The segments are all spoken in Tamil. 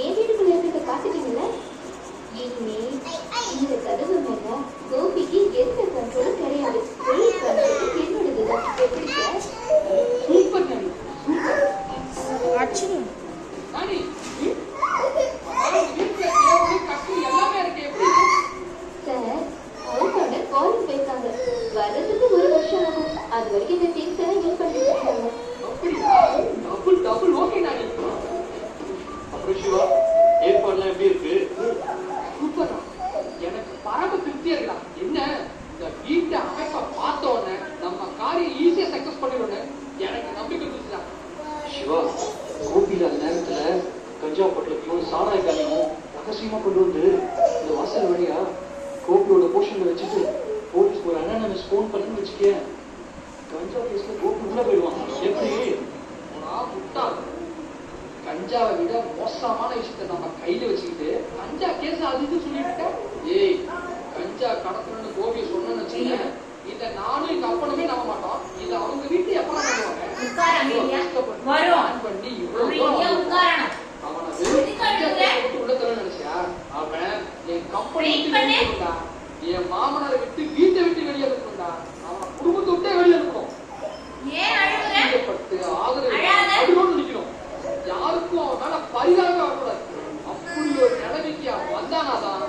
ஏன் வீட்டுக்குள்ள இருக்க பாத்துட்டீங்களா? இனிமே அலட்சியமா கொண்டு வந்து இந்த வாசல் வழியா கோபியோட போர்ஷன்ல வச்சுட்டு போலீஸ் ஒரு அண்ணன் நம்ம ஸ்போன் பண்ணு வச்சுக்கே கஞ்சா கேஸ்ல கோபி உள்ள போயிடுவான். எப்படி முட்டாள் கஞ்சாவை விட மோசமான விஷயத்த நம்ம கையில வச்சுக்கிட்டு கஞ்சா கேஸ் அது இது சொல்லிட்டு ஏய் கஞ்சா கடத்தணும்னு கோபியை சொன்னு வச்சுக்க இத நானும் எங்க அப்பனுமே நம்ப மாட்டோம். இத அவங்க வீட்டு எப்ப பண்ணி உள்ள தர நினைச்சியா அவன் என் கம்பெனி என் மாமனாரை விட்டு வீட்டை விட்டு வெளியே இருக்கணும்டா. அவன் குடும்பத்தை விட்டே வெளியே இருக்கணும். ஆதரவு நிக்கணும். யாருக்கும் அவன் மேல பரிதாபம் வரக்கூடாது. அப்படி ஒரு நிலைமைக்கு அவன் வந்தானாதான்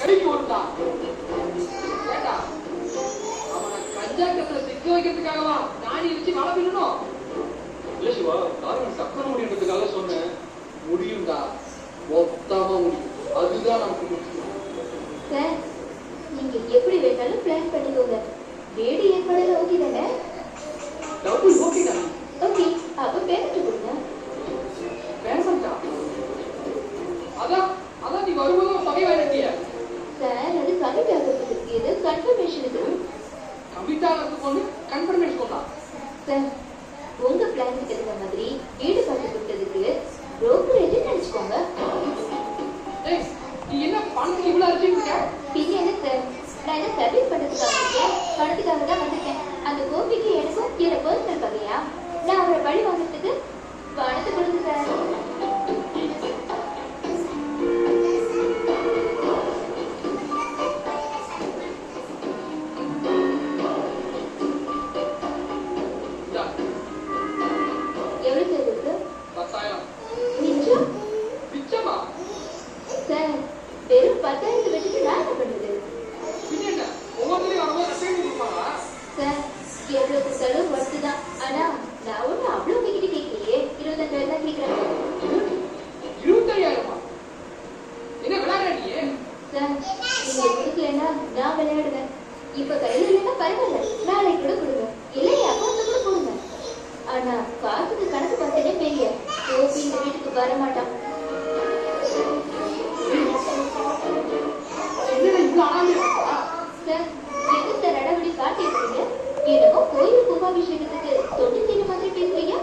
கைக்கு ஓட்டான். கேட்டா அவனை கஞ்சா கத்துல சிக்க வைக்கிறதுக்காகவா நாடி வச்சு மழை பின்னணும். இல்ல சிவா, காரணம் சக்கர முடியுன்றதுக்காக சொன்னேன். முடியும்டா, மொத்தமா முடியும். அதுதான் நமக்கு முக்கியம். சார், நீங்க எப்படி வேணாலும் பிளான் பண்ணிக்கோங்க. வேடி ஏற்பாடுல ஓகே தானே? டபுள் ஓகே தானே? ஓகே, அப்ப பேமெண்ட் கொடுங்க. பேமெண்டா? அதான் நீ வரும்போது சபை வாங்கிட்டிய சார், அது கமிட் ஆகிறதுக்கு இது கன்ஃபர்மேஷனுக்கு. கமிட் ஆகிறதுக்கு ஒன்று கன்ஃபர்மேஷன் கொண்டா சார். உங்க பிளானுக்கு தகுந்த மாதிரி வீடு பார்த்து கொடுத்ததுக்கு புரோக்கரேஜ் நினைச்சுக்கோங்க. ஏய், நீ என்ன பணத்துக்கு இவ்வளவு அடிச்சுட்டு பின்ன என்ன சார், நான் என்ன சர்வீஸ் பண்றதுக்காக இருக்கேன், பணத்துக்காக தான் வந்திருக்கேன். அந்த கோபிக்கு எனக்கும் என்ன பர்சனல் பகையா? நான் அவரை பழி வாங்குறதுக்கு பணத்தை கொடுங்க சார். எவ்வளவு சார் இருக்கு? 10,000. நிச்சயம் நிச்சயமா சார், வெறும் 10,000 வச்சுட்டு நான் என்ன பண்றது? என்ன ஒவ்வொருத்தரையும் வரும்போது ரசீது கொடுப்பாங்களா? சார், எவ்வளவு செலவு வருதுதான். ஆனா நான் ஒண்ணு அவ்வளவு உங்ககிட்ட கேட்கலையே. 25,000 தான் கேட்கிறேன். 25,000? என்ன விளையாடுறீங்க? சார், நீங்க கொடுக்கலன்னா நான் விளையாடுவேன். இப்ப கையில இல்லைன்னா பரவாயில்ல, நாளைக்கு கூட கொடுங்க. இல்லை அக்கௌண்ட்ல கூட போடுங்க. ஆனா காசுக்கு கணக்கு பார்த்தேனே பெரிய கோபி இந்த வீட்டுக்கு வர மாட்டான். சார், எது சார் நடவடி காட்டிருக்கீங்க? என்னமோ கோயில் கும்பாபிஷேகத்துக்கு தொண்டு செய்யற மாதிரி பேசுறீங்க.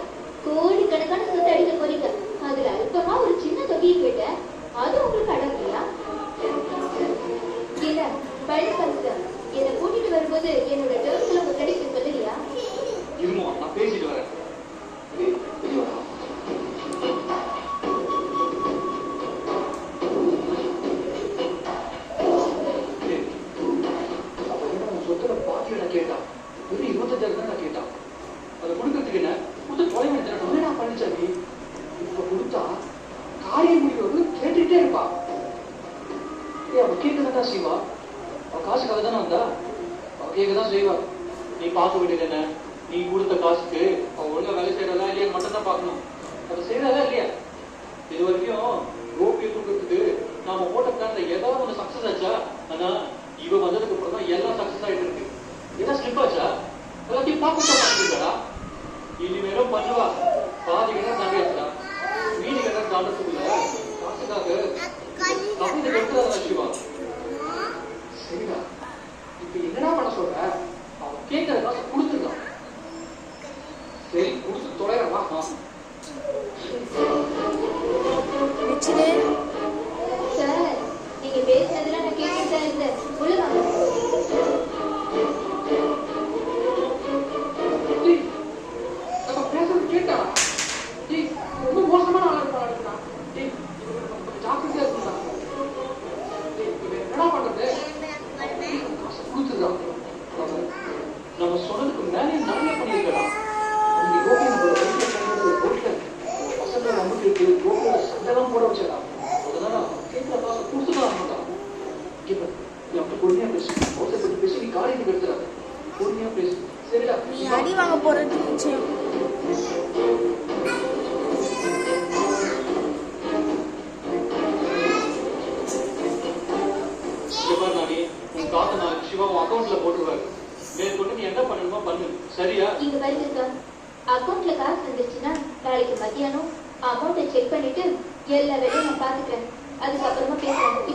கோடிக்கணக்கான சொத்து அடிக்க போறீங்க. அதுல அல்பமா ஒரு சின்ன தொகையை கேட்டேன். அது உங்களுக்கு அடங்கலையா? இல்ல பழனிசாமி, என்னை கூட்டிட்டு வரும்போது என்னோட டேர்ம்ஸ்ல உங்க கடைக்கு சொல்லலையா? இருமா, நான் பேசிட்டு வரேன். சொத்துல பாத்தியில கேட்டான். 25,000 தான் கேட்டான். அதை கொடுக்கறதுக்கு என்ன கொடுத்து தொலை வேண்டிய நான் பண்ணிச்சாமி. இப்ப கொடுத்தா காரியம் முடிவு கேட்டுட்டே இருப்பா. அவ கேட்கதான் செய்வா. அவ காசுக்காக தானே வந்தா. அவ கேட்கதான் செய்வா. நீ பார்க்க வேண்டியது என்ன? நீ கொடுத்த காசுக்கு அவன் ஒழுங்கா வேலை செய்யறதா இல்லையா மட்டும் தான் பார்க்கணும். அதை செய்யறதா இல்லையா? இது வரைக்கும் கோபியை கொடுக்கறதுக்கு நாம போட்ட பிளான்ல ஏதாவது ஒன்று சக்சஸ் ஆச்சா? ஆனா இவ வந்ததுக்கு அப்புறம் தான் எல்லாம் சக்சஸ் ஆயிட்டு இருக்கு. ஏதாவது ஸ்லிப் ஆச்சா? எல்லாத்தையும் பார்க்கா இனிமேலும் பண்ணுவா. பாதி கிட்ட தாண்டியாச்சுடா. மீதி கிட்ட தாண்டத்துக்குள்ள காசுக்காக கவிதை கெடுத்துதான் சிவா. சரிடா, இப்ப என்னடா பண்ண சொல்ற? அவன் கேட்கற காசு கொடுத்துருக்கான். சரி, கொடுத்து தொலைறவா. சார், நீங்க பேசுனதுல நான் கேட்டுட்டு இருந்தேன். உள்ள வாங்க. நம்ம பேசுறது கேட்டா ரொம்ப மோசமான ஆளா இருப்பான். ஜாக்கிரதையா இருக்குதா? என்னடா பண்றது? காசு கொடுத்துருக்கான். நம்ம சொன்னதுக்கு மேலே நிறைய பண்ணிருக்கலாம். பசங்க நமக்கு கோபியோட சண்டைலாம் போட வச்சிடலாம். அதனால கேட்கிற காசு கொடுத்துதான் ஆகணும். இப்ப நீ அப்படி பொறுமையா பேசு. அவசரப்பட்டு பேசி நீ காரியத்துக்கு எடுத்துறாங்க. பொறுமையா பேசு. சரிடா, நீ அடி வாங்க போறது நிச்சயம். சிவா அக்கவுண்ட்ல போட்டுருவாரு. மேற்கொண்டு நீ என்ன பண்ணணுமோ பண்ணு. சரியா? இங்க பாருங்க சார், அக்கவுண்ட்ல காசு வந்துருச்சுன்னா நாளைக்கு மத்தியானம் அமௌண்ட்டை செக் பண்ணிட்டு எல்லா வேலையும் நான் பாத்துக்கிறேன். அதுக்கப்புறமா பேசுறேன்.